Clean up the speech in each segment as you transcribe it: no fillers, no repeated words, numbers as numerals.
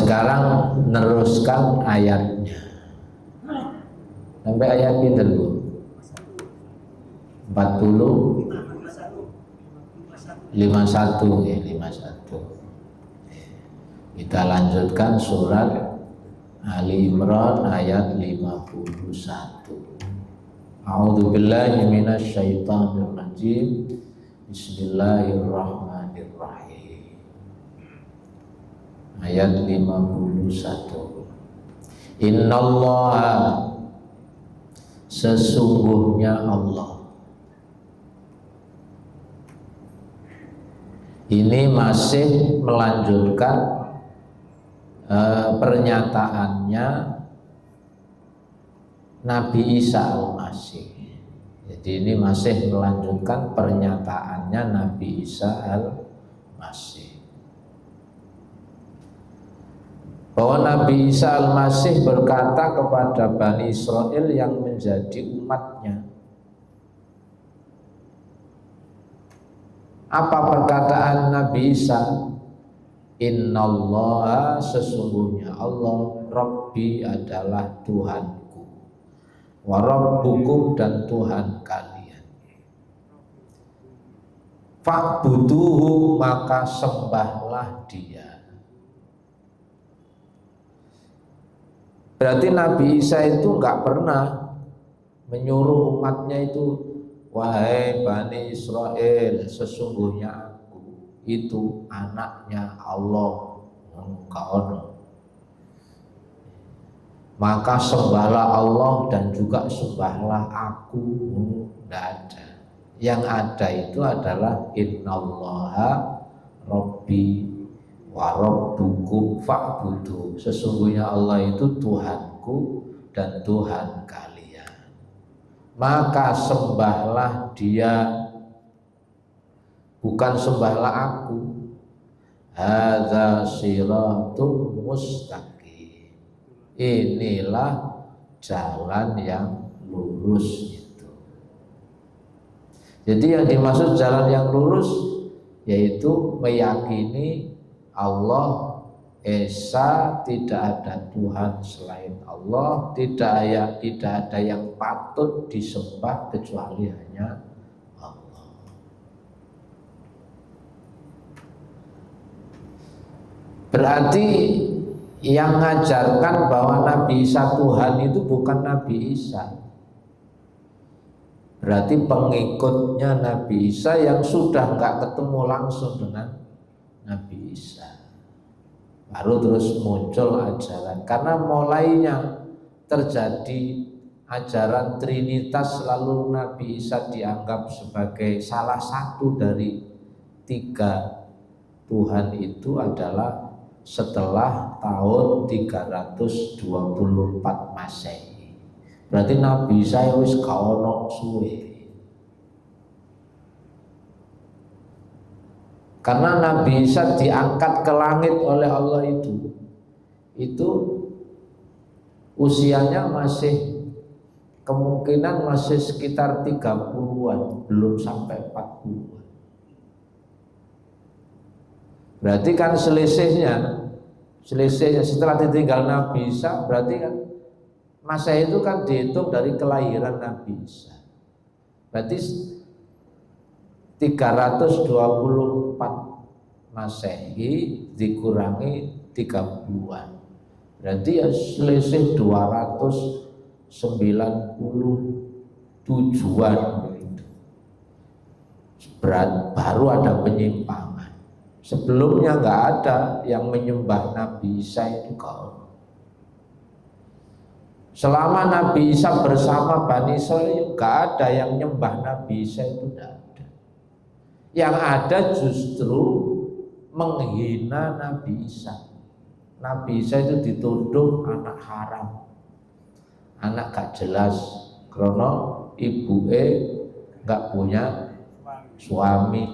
sekarang neruskan ayatnya sampai ayat ini dulu 40 51 ya 51. Kita lanjutkan surat Ali Imran ayat 51. A'udzubillahi minasyaitonir rajim. Bismillahirrahmanirrahim. Ayat 51. Innallaha, sesungguhnya Allah. Ini masih melanjutkan pernyataannya Nabi Isa Al-Masih. Jadi ini masih melanjutkan pernyataannya Nabi Isa Al-Masih, bahwa Nabi Isa Al-Masih berkata kepada Bani Israel yang menjadi umatnya. Apa perkataan Nabi Isa? Innallaha, sesungguhnya Allah, Rabbi adalah Tuhanku, wa Rabbukum, dan Tuhan kalian. Fa'buduhu, maka sembahlah Dia. Berarti Nabi Isa itu enggak pernah menyuruh umatnya itu, wahai Bani Israel, sesungguhnya itu anaknya Allah, maka sembahlah Allah dan juga sembahlah aku. Tidak ada. Yang ada itu adalah innallaha Rabbi wa Rabbukum fa'budu, sesungguhnya Allah itu Tuhanku dan Tuhan kalian, maka sembahlah Dia, bukan sembahlah aku. Hadza siratun mustaqim, inilah jalan yang lurus itu. Jadi yang dimaksud jalan yang lurus yaitu meyakini Allah Esa, tidak ada Tuhan selain Allah, tidak ada yang patut disembah kecuali hanya Allah. Berarti yang mengajarkan bahwa Nabi Isa Tuhan itu bukan Nabi Isa. Berarti pengikutnya Nabi Isa yang sudah nggak ketemu langsung dengan Nabi Isa, baru terus muncul ajaran. Karena mulainya terjadi ajaran Trinitas, lalu Nabi Isa dianggap sebagai salah satu dari 3 Tuhan itu adalah setelah tahun 324 Masehi. Berarti Nabi Isa wis gak ono suwe. Karena Nabi Isa diangkat ke langit oleh Allah itu usianya masih, kemungkinan masih sekitar 30-an, belum sampai 40-an. Berarti kan selisihnya setelah ditinggal Nabi Isa, berarti kan masa itu kan dihitung dari kelahiran Nabi Isa. Berarti 324 Masehi dikurangi 30-an, berarti ya selisih 297-an. Baru ada penyimpangan. Sebelumnya nggak ada yang menyembah Nabi Isa itu kau. Selama Nabi Isa bersama Bani Israel, nggak ada yang nyembah Nabi Isa, itu tidak ada. Yang ada justru menghina Nabi Isa. Nabi Isa itu dituduh anak haram, anak gak jelas, karena ibunya nggak punya suami,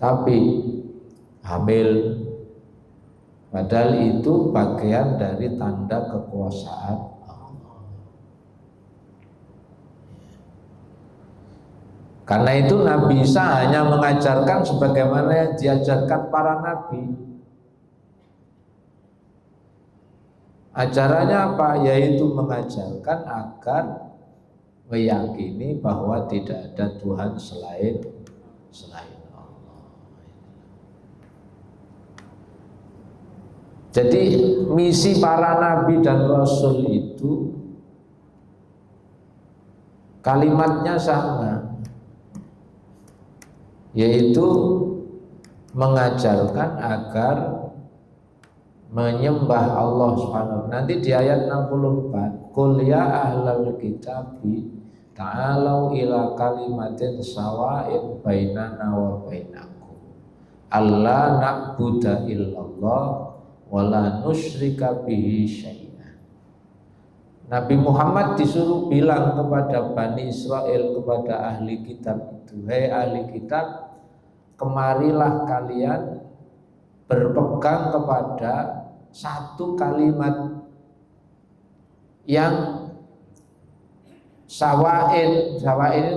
tapi hamil. Padahal itu bagian dari tanda kekuasaan Allah. Karena itu Nabi Isa hanya mengajarkan sebagaimana yang diajarkan para nabi. Ajarannya apa? Yaitu mengajarkan agar meyakini bahwa tidak ada Tuhan selain Allah. Jadi misi para nabi dan rasul itu kalimatnya sama, yaitu mengajarkan agar menyembah Allah Subhanahu. Nanti di ayat 64, qul ya ahlal kitabi ta'alau ila kalimatin sawa'in bainana wa bainakum alla na'budu illallah wa la nusyrika bihi syai'an. Nabi Muhammad disuruh bilang kepada Bani Israel, kepada ahli kitab itu, hei ahli kitab, kemarilah kalian berpegang kepada satu kalimat yang sawain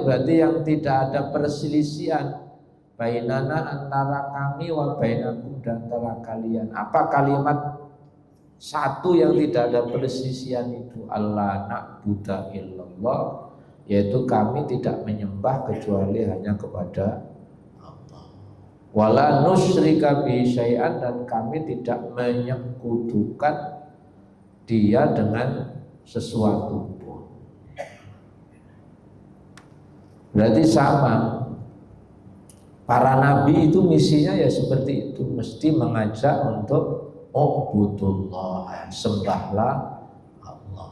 berarti yang tidak ada perselisihan, bainana antara kami wa bainakum dan antara kalian. Apa kalimat satu yang tidak ada perselisihan itu? Allah na'budu illallah, yaitu kami tidak menyembah kecuali hanya kepada wala nusyrika bi syai'an, dan kami tidak menyekutukan dia dengan sesuatu pun. Berarti sama. Para nabi itu misinya ya seperti itu, mesti mengajak untuk ubudullah, sembahlah Allah.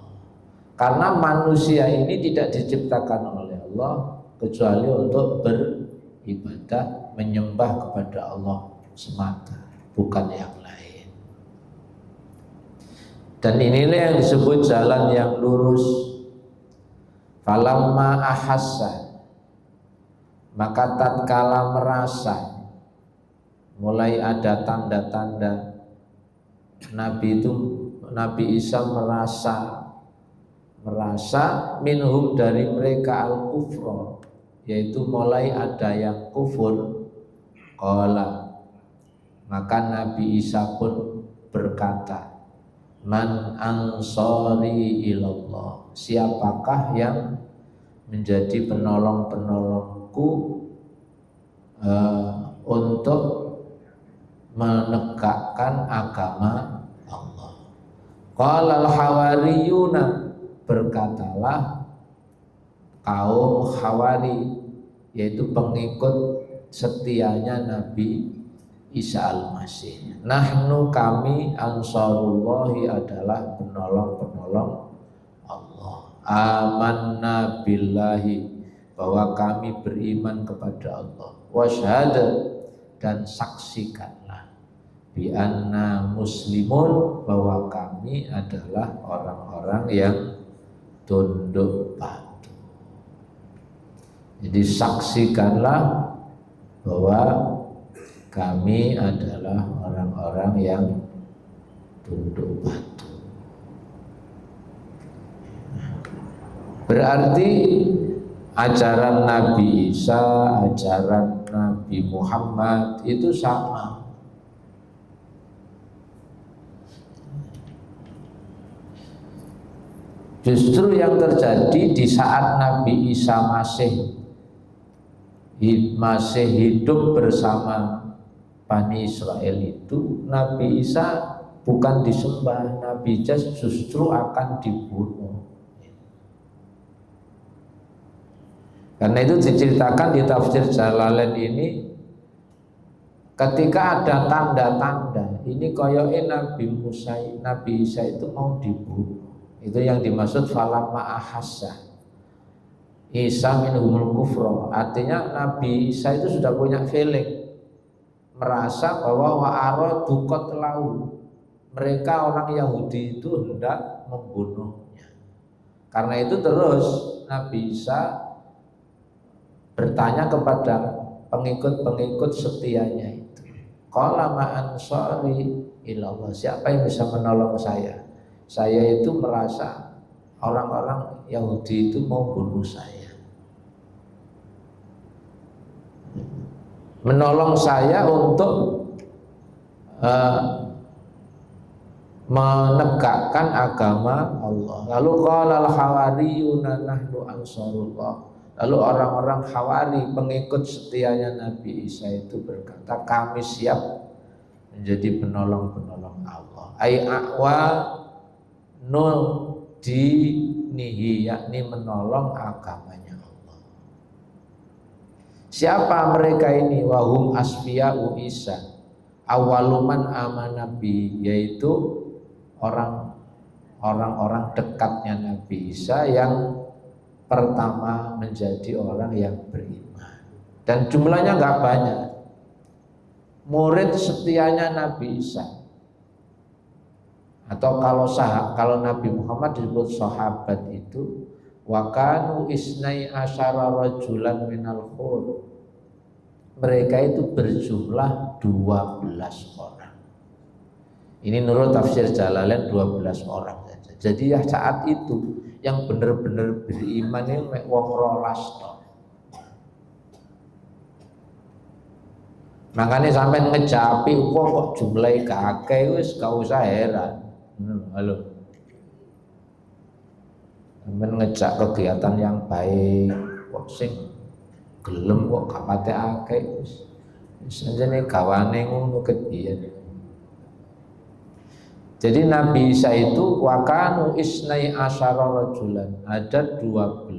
Karena manusia ini tidak diciptakan oleh Allah kecuali untuk beribadah, menyembah kepada Allah semata, bukan yang lain. Dan inilah yang disebut jalan yang lurus. Falamma ahassa, maka tatkala merasa, mulai ada tanda-tanda Nabi Isa merasa minhum dari mereka al-kufra, yaitu mulai ada yang kufur. Qala, maka Nabi Isa pun berkata, man ansari ilallah, siapakah yang menjadi penolong-penolongku untuk menegakkan agama Allah. Qala al-hawariyuna, berkatalah kaum Hawari, yaitu pengikut setianya Nabi Isa al-Masih, nahnu kami ansarullahi, adalah penolong-penolong Allah. Amanna billahi, bahwa kami beriman kepada Allah. Wasyhad, dan saksikanlah, bi anna muslimun, bahwa kami adalah orang-orang yang tunduk patuh. Jadi saksikanlah bahwa kami adalah orang-orang yang tunduk patuh. Berarti ajaran Nabi Isa, ajaran Nabi Muhammad itu sama. Justru yang terjadi di saat Nabi Isa masih hidup bersama Bani Israel itu, Nabi Isa bukan disembah, Nabi Isa justru akan dibunuh. Karena itu diceritakan di tafsir Jalalain ini, ketika ada tanda-tanda ini koyoke Nabi Isa itu mau dibunuh, itu yang dimaksud falamma ahassa Isa minhumul kufra. Artinya Nabi Isa itu sudah punya feeling, merasa bahwa wa'aradu qatlahu, mereka orang Yahudi itu hendak membunuhnya. Karena itu terus Nabi Isa bertanya kepada pengikut-pengikut setianya itu, qala ma ansari ilallah, siapa yang bisa menolong saya? Saya itu merasa orang-orang Yahudi itu mau bunuh saya. Menolong saya untuk menegakkan agama Allah. Lalu qala al-hawariyuna nahnu ansarullah. Lalu orang-orang Hawari, pengikut setianya Nabi Isa itu berkata, kami siap menjadi penolong-penolong Allah. Ai a'wa nul dinihi, yakni menolong agamanya Allah. Siapa mereka ini? Wahum asfiya'u Isa, awaluman amanabi, yaitu orang-orang dekatnya Nabi Isa yang pertama menjadi orang yang beriman. Dan jumlahnya nggak banyak. Murid setianya Nabi Isa, atau kalau Nabi Muhammad disebut sahabat itu, wa kanu isnai asyara rajulan minal khur. Mereka itu berjumlah 12 orang. Ini menurut tafsir Jalalain 12 orang saja. Jadi ya saat itu yang benar-benar beriman ini mek wong 12 tok. Makanya sampai ngejapi wong kok jumlahe kakek wis gak usah heran. Halo. Sampai ngejak kegiatan yang baik kok sing gelem kok gak pate akeh wis. Sanjane gawane ngono kepiye. Jadi Nabi Isa itu wakanu isnai asyara rajulan, ada 12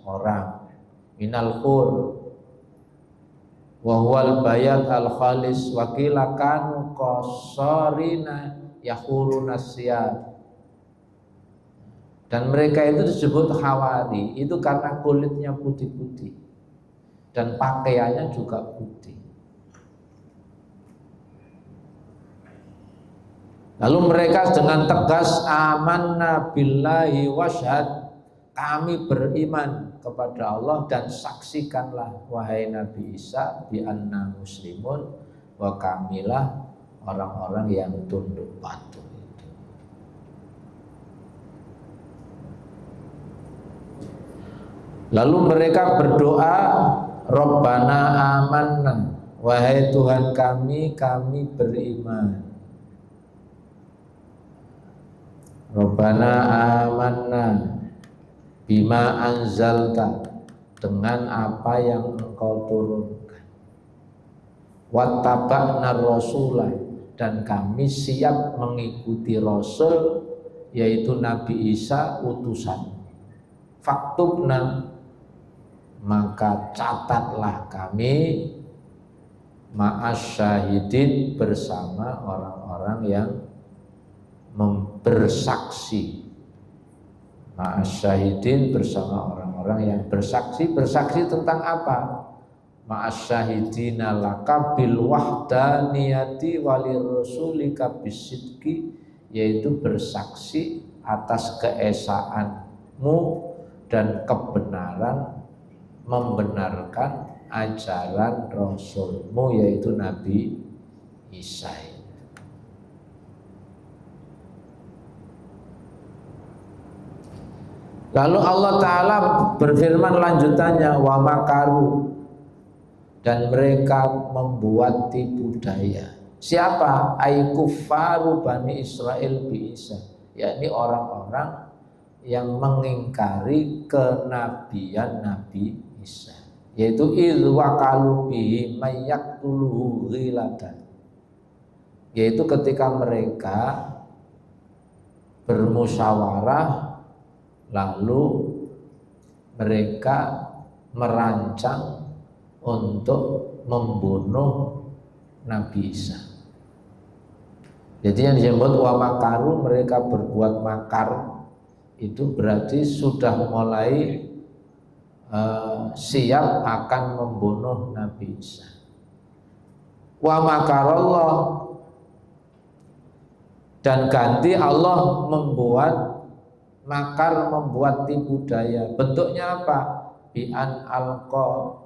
orang minal khur wa huwal bayat al khalis wa qila kanu qasarina yahuruna siyab. Dan mereka itu disebut Hawari itu karena kulitnya putih-putih dan pakaiannya juga putih. Lalu mereka dengan tegas, amanna billahi wasyhad, kami beriman kepada Allah dan saksikanlah wahai Nabi Isa bi anna muslimun, wa kamilah orang-orang yang tunduk patuh itu. Lalu mereka berdoa, Rabbana amanna, wahai Tuhan kami beriman. Rabbana amanna bima anzalta, dengan apa yang engkau turunkan. Wattaba'na rasulah, dan kami siap mengikuti Rasul, yaitu Nabi Isa utusan. Faktubna, maka catatlah kami ma'as syahidin, bersama orang-orang yang bersaksi. Ma'asyahidin, bersama orang-orang yang bersaksi. Bersaksi tentang apa? Ma'asyahidina laka bil wahdaniyati walir rasulika bisidki, yaitu bersaksi atas keesaanmu dan kebenaran, membenarkan ajaran Rasulmu, yaitu Nabi Isa. Lalu Allah Ta'ala berfirman lanjutannya, wa makaru, dan mereka membuat tipu daya. Siapa? Ay kuffaru Bani Israel bi Isa, yakni orang-orang yang mengingkari kenabian Nabi Isa, yaitu idh waqalu bihi mayyaqtuluhu ghilatan, yaitu ketika mereka bermusyawarah lalu mereka merancang untuk membunuh Nabi Isa. Jadi yang disebut wa makaru, mereka berbuat makar, itu berarti sudah mulai siap akan membunuh Nabi Isa. Wa makarallah, dan ganti Allah membuat makar, membuat tipu daya. Bentuknya apa? Bi an alqa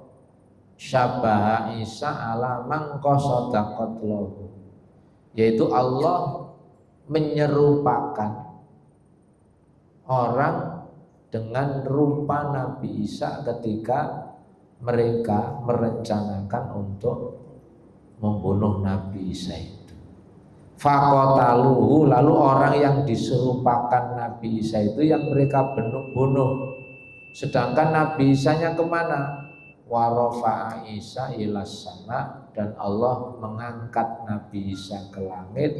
syabaha Isa ala man qasada qatlahu, yaitu Allah menyerupakan orang dengan rupa Nabi Isa ketika mereka merencanakan untuk membunuh Nabi Isa itu. Faqataluhu, lalu orang yang diserupakan Nabi Isa itu yang mereka bunuh. Sedangkan Nabi Isa-nya kemana? Wa rafa'a Isa ilas sama, dan Allah mengangkat Nabi Isa ke langit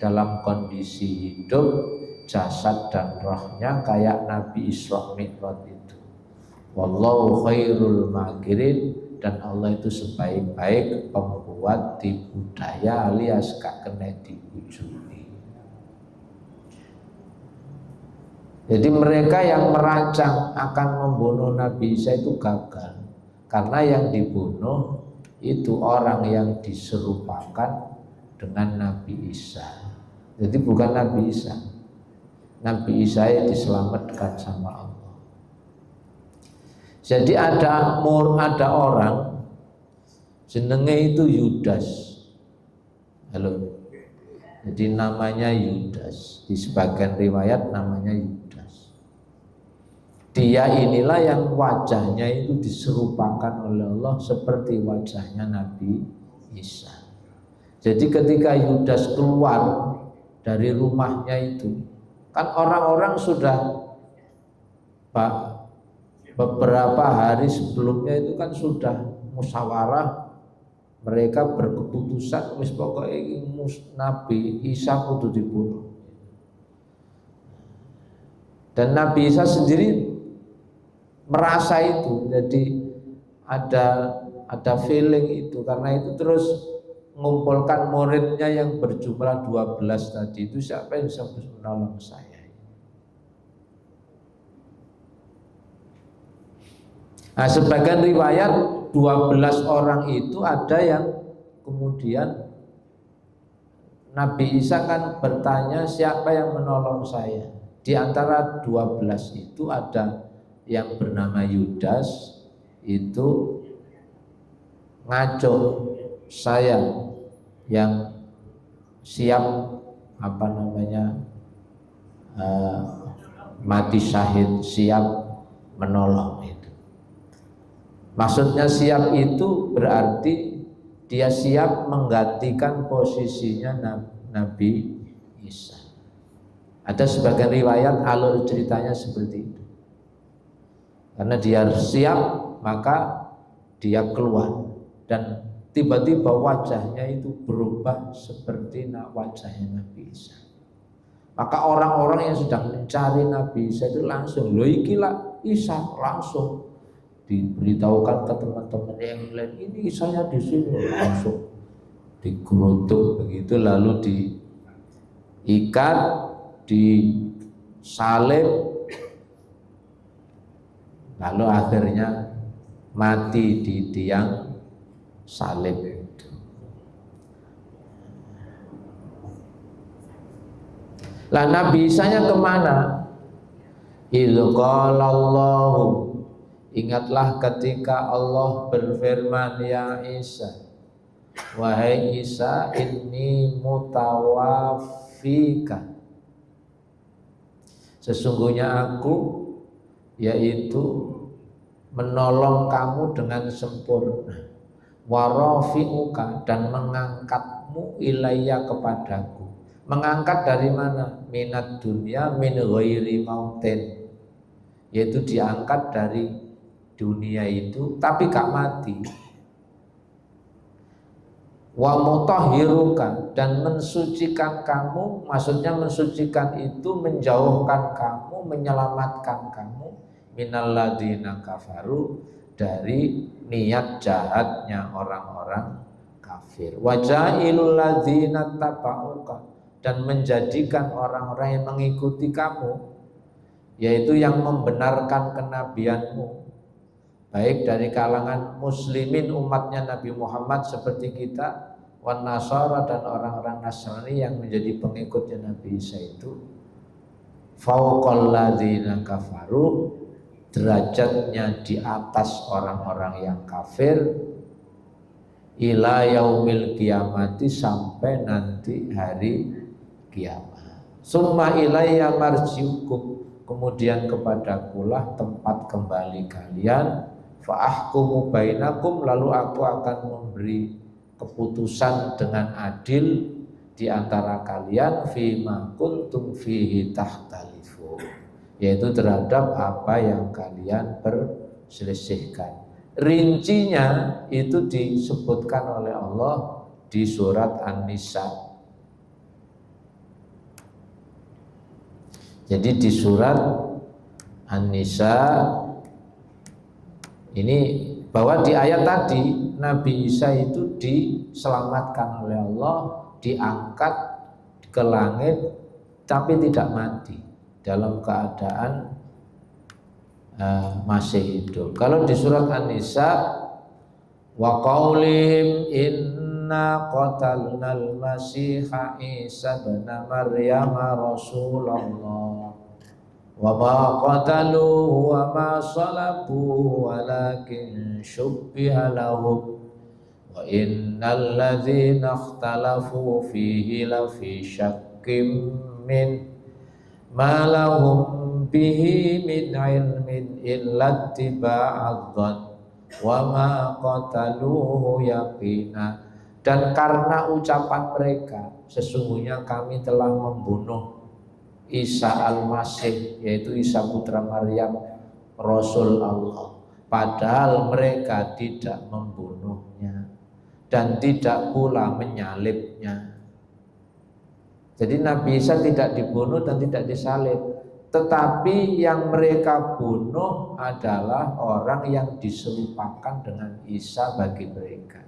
dalam kondisi hidup, jasad dan rohnya kayak Nabi Isra Mi'raj itu. Wallahu khairul makirin, dan Allah itu sebaik-baik pembuat tipu daya alias gak kena dibujuni. Jadi mereka yang merancang akan membunuh Nabi Isa itu gagal, karena yang dibunuh itu orang yang diserupakan dengan Nabi Isa. Jadi bukan Nabi Isa. Nabi Isa yang diselamatkan sama Allah. Jadi ada orang jenenge itu Yudas. Halo. Jadi namanya Yudas. Di sebagian riwayat namanya Yudas. Dia inilah yang wajahnya itu diserupakan oleh Allah seperti wajahnya Nabi Isa. Jadi ketika Yudas keluar dari rumahnya itu, kan orang-orang sudah beberapa hari sebelumnya itu kan sudah musyawarah, mereka berkeputusan wis pokoknya Nabi Isa kudu dibunuh. Dan Nabi Isa sendiri merasa itu, jadi ada feeling itu, karena itu terus mengumpulkan muridnya yang berjumlah 12 tadi itu, siapa yang bisa menolong saya. Nah, sebagian riwayat 12 orang itu ada yang kemudian Nabi Isa kan bertanya siapa yang menolong saya. Di antara 12 itu ada yang bernama Yudas, itu ngaco saya yang siap mati syahid, siap menolong itu. Maksudnya siap itu berarti dia siap menggantikan posisinya Nabi Isa. Ada sebagian riwayat alur ceritanya seperti itu. Karena dia siap, maka dia keluar dan tiba-tiba wajahnya itu berubah seperti wajahnya Nabi Isa. Maka orang-orang yang sedang mencari Nabi Isa itu langsung, loh ikilah Isa, langsung diberitahukan ke teman-teman yang lain, ini saya di sini, langsung dikerutuk begitu, lalu diikat, disalib, lalu akhirnya mati di tiang salib itu. Lah Nabi Isa-nya kemana? Idzu qala Allahu, ingatlah ketika Allah berfirman, ya Isa, wahai Isa, inni mutawaffika, sesungguhnya aku yaitu menolong kamu dengan sempurna, warafi'uka, dan mengangkatmu ilayya kepadaku. Mengangkat dari mana? Minat dunia min ghairi mautin, yaitu diangkat dari dunia itu tapi gak mati. Wa mutahhiruka, dan mensucikan kamu, maksudnya mensucikan itu menjauhkan kamu, menyelamatkan kamu minal ladzina kafaru, dari niat jahatnya orang-orang kafir. Wa ja'ilul ladzina tabauka, dan menjadikan orang-orang yang mengikuti kamu, yaitu yang membenarkan kenabianmu, baik dari kalangan muslimin umatnya Nabi Muhammad seperti kita, wan nasara, dan orang-orang Nasrani yang menjadi pengikutnya Nabi Isa itu, fauqal ladzina kafaru, derajatnya di atas orang-orang yang kafir, ila yaumil kiamati, sampai nanti hari kiamat. Summa ilayya marji'ukum, kemudian kepadakulah tempat kembali kalian, fa'ahkumu bainakum, lalu aku akan memberi keputusan dengan adil di antara kalian fima kuntum fihi tahtalifu, yaitu terhadap apa yang kalian perselisihkan. Rincinya itu disebutkan oleh Allah di surat An-Nisa. Jadi di surat An-Nisa ini, bahwa di ayat tadi Nabi Isa itu diselamatkan oleh Allah, diangkat ke langit tapi tidak mati, dalam keadaan masih hidup. Kalau di surat An-Nisa, wa qaulihim inna qatalnal masiha Isa ibn Maryam rasulullah wa ma qataluhu wa ma salabuhu walakin syubbiha lahum wa innal ladzina ikhtalafu fihi lafi syakkim min ma lahum bihi min ilmin illa tiba'adhan wa ma qataluhu yaqina. Dan karena ucapan mereka, sesungguhnya kami telah membunuh Isa al-Masih, yaitu Isa putra Maryam, Rasul Allah, padahal mereka tidak membunuhnya dan tidak pula menyalibnya. Jadi Nabi Isa tidak dibunuh dan tidak disalib, tetapi yang mereka bunuh adalah orang yang diserupakan dengan Isa bagi mereka.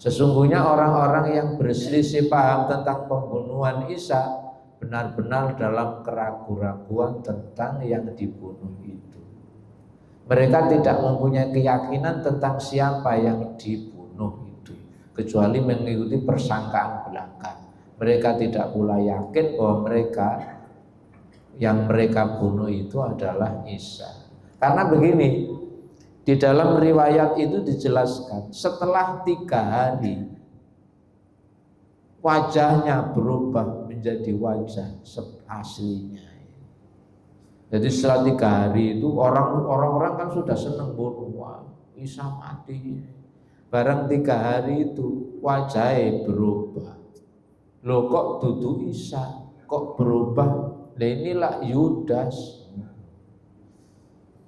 Sesungguhnya orang-orang yang berselisih paham tentang pembunuhan Isa benar-benar dalam keraguan-raguan tentang yang dibunuh itu. Mereka tidak mempunyai keyakinan tentang siapa yang dibunuh itu, kecuali mengikuti persangkaan belaka. Mereka tidak pula yakin bahwa yang mereka bunuh itu adalah Isa. Karena begini, di dalam riwayat itu dijelaskan, setelah 3 hari wajahnya berubah menjadi wajah aslinya. Jadi setelah 3 hari itu orang-orang kan sudah senang bunuh, wah Isa mati. Barang 3 hari itu wajahnya berubah. Loh kok dudu Isa, kok berubah? Nah inilah Yudas.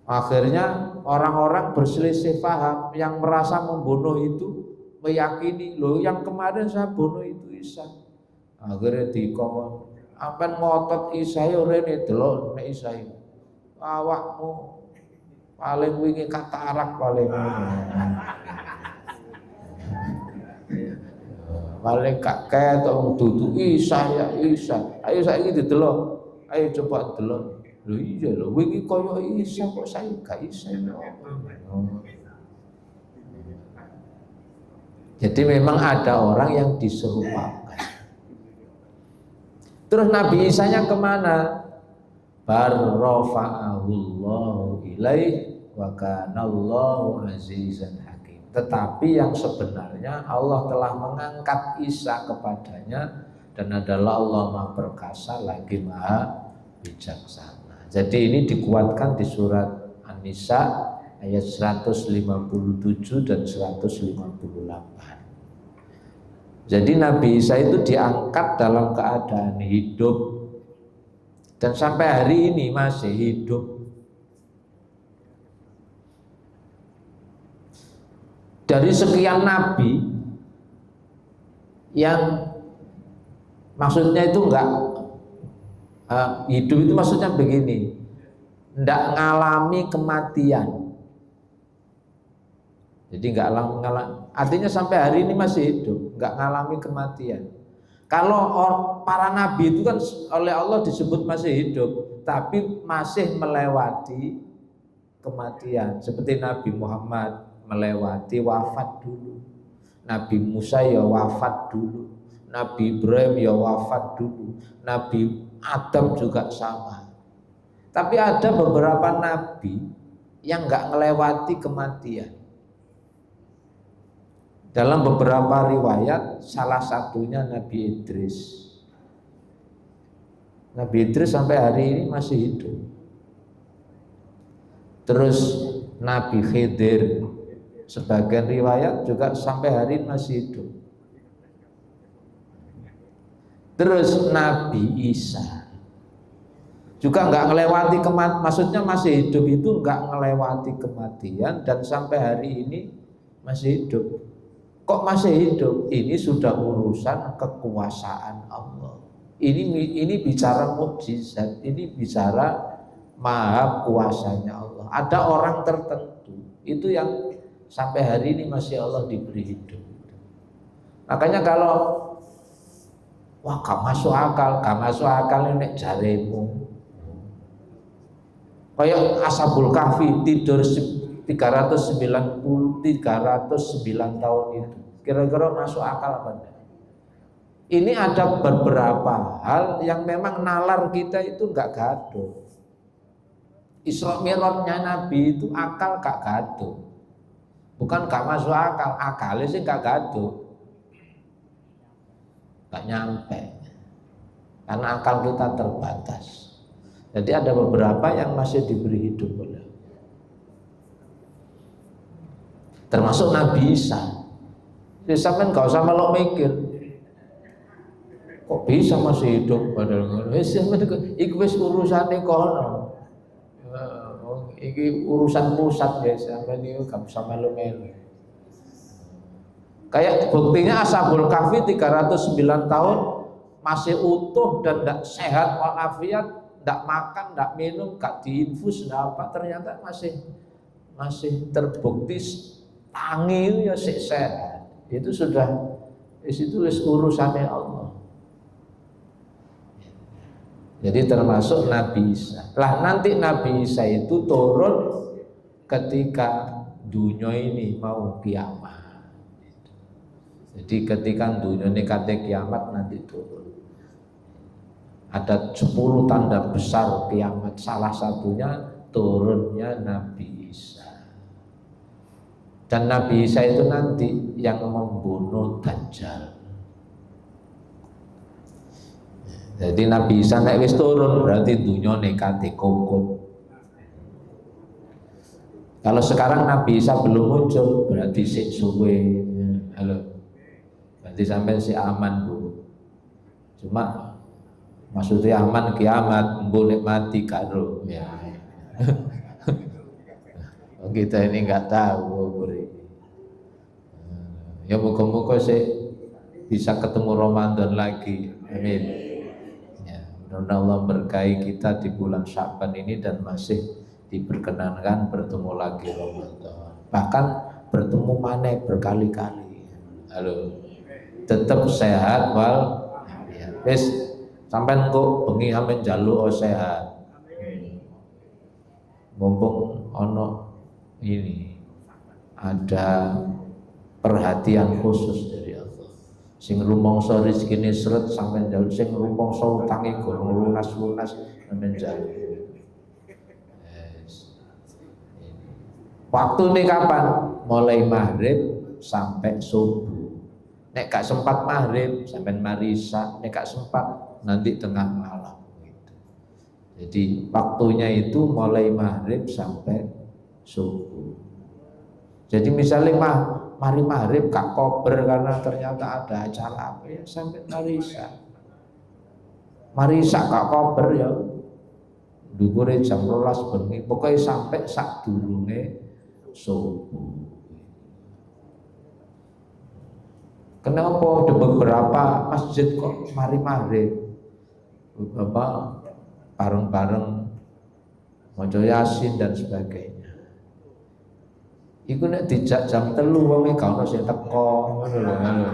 Akhirnya orang-orang berselisih paham, yang merasa membunuh itu meyakini, loh yang kemarin saya bunuh itu Isa. Akhirnya dikon, ampen ngotot Isa yo rene delok nek Isa iki. Awakmu paling wingi katarak paling paling kakek atau dudu Isa ya Isa. Ayo saiki didelok. Ayo coba delok. Lho iya lho, wingi kaya Isa kok saiki gak Isa. Jadi memang ada orang yang diserupakan. Terus Nabi Isa-nya kemana? Barrafa'ahullahu ilaih wa kanallahu azizan hakim. Tetapi yang sebenarnya Allah telah mengangkat Isa kepadanya, dan adalah Allah Maha Perkasa lagi Maha Bijaksana. Jadi ini dikuatkan di surat An-Nisa ayat 157 dan 158. Jadi Nabi Isa itu diangkat dalam keadaan hidup, dan sampai hari ini masih hidup. Dari sekian nabi yang maksudnya itu enggak hidup, itu maksudnya begini, enggak ngalami kematian. Jadi enggak ngalami, artinya sampai hari ini masih hidup, enggak ngalami kematian. Kalau para nabi itu kan oleh Allah disebut masih hidup, tapi masih melewati kematian. Seperti Nabi Muhammad melewati wafat dulu, Nabi Musa ya wafat dulu, Nabi Ibrahim ya wafat dulu, Nabi Adam juga sama. Tapi ada beberapa nabi yang enggak melewati kematian. Dalam beberapa riwayat, salah satunya Nabi Idris. Nabi Idris sampai hari ini masih hidup. Terus Nabi Khidir, sebagian riwayat juga sampai hari ini masih hidup. Terus Nabi Isa juga nggak ngelewati kematian, maksudnya masih hidup itu nggak ngelewati kematian dan sampai hari ini masih hidup. Kok masih hidup? Ini sudah urusan kekuasaan Allah. Ini bicara mukjizat, ini bicara maha kuasanya Allah. Ada orang tertentu itu yang sampai hari ini masih Allah diberi hidup. Makanya kalau wah gak masuk akal ini jaremu. Kayak Ashabul Kahfi tidur 309 tahun itu. Kira-kira masuk akal apa enggak? Ini ada beberapa hal yang memang nalar kita itu enggak gaduh. Isra Mi'rajnya Nabi itu akal gak gaduh. Bukan gak masuk akal, akalnya sih gak gaduh. Gak nyampe. Karena akal kita terbatas. Jadi ada beberapa yang masih diberi hidup oleh, termasuk Nabi Isa. Jadi sampean gak usah melok mikir, kok bisa masih hidup padahal iku wis urusane kono. Iki urusan pusat guys, sampean iki gak usah melu-melu. Kayak buktinya Ashabul Kahfi 309 tahun masih utuh dan tidak sehat walafiat. Tidak makan, tidak minum, tidak diinfus, tidak apa, ternyata masih terbukti tangi ya sehat. Itu sudah itu urusannya Allah. Jadi termasuk Nabi Isa. Lah nanti Nabi Isa itu turun ketika dunia ini mau kiamat. Jadi ketika dunia ini kata kiamat nanti turun. Ada 10 tanda besar kiamat, salah satunya turunnya Nabi Isa. Dan Nabi Isa itu nanti yang membunuh Dajjal. Jadi Nabi Isa nek wis turun berarti dunia nekate kokot. Kalau sekarang Nabi Isa belum muncul berarti sik suwe. Halo. Berarti sampai si aman, Bu. Cuma maksudnya aman kiamat, boleh mati karo ya. Kita ini nggak tahu. Ya muka-muka sih bisa ketemu Ramadan lagi. Amin. Ya, mudah-mudahan Allah berkahi kita di bulan Sya'ban ini dan masih diperkenankan bertemu lagi Ramadan. Bahkan bertemu mana berkali-kali. Halo. Tetap sehat wal ya. Wis sampai engkau bengi amen jaluk sehat. Mumpung ono ini ada perhatian khusus dari Allah. Sing rumangsa rezekine sret sampean jaluk, sing rumangsa utange gorong lunas-lunas sampean jaluk. Yes. Waktu ini kapan? Mulai maghrib sampai subuh. Nek gak sempat maghrib sampean mari isya, nek gak sempat nanti tengah malam gitu. Jadi waktunya itu mulai maghrib sampai subuh. Jadi misalnya mari maghrib gak kober karena ternyata ada acara apa ya sampai mari isya. Mari isya gak kober ya dukure jam 12 bengi pokoknya sampai sak durunge subuh. Kenapa ada beberapa masjid kok mari maghrib Bapak bareng-bareng maca Yasin dan sebagainya. Iku nek dijak jam 3 wong e gak ono sing teko ngono lho.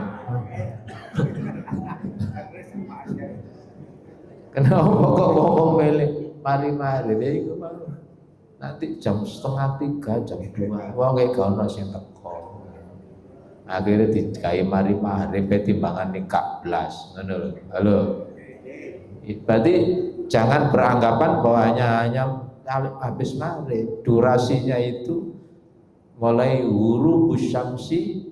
Kenapa kok wong milih mari-mari iku nanti jam 2:30 jam 2 wong e gak ono sing teko. Akhirnya digawe mari-mari timbangan ning 14 ngono lho. Halo. Berarti jangan beranggapan bahwa hanya habis maghrib. Durasinya itu mulai ghurubus syamsi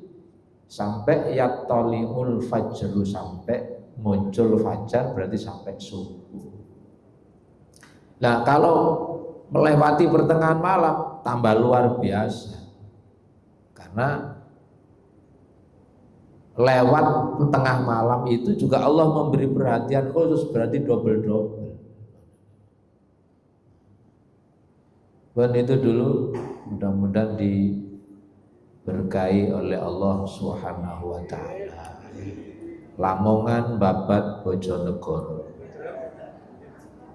sampai yattali'ul fajru, sampai muncul fajar berarti sampai subuh. Nah kalau melewati pertengahan malam tambah luar biasa, karena lewat tengah malam itu juga Allah memberi perhatian khusus, berarti double-double. Dan itu dulu mudah-mudahan diberkahi oleh Allah Subhanahu wa taala. Lamongan babat Bojonegoro.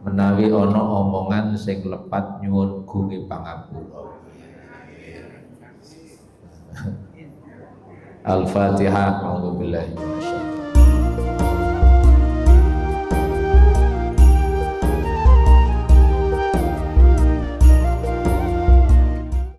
Menawi ana omongan sing lepat nyuwun gunge pangapura. Al-Fatihah. A'udzubillahi minasyaitonir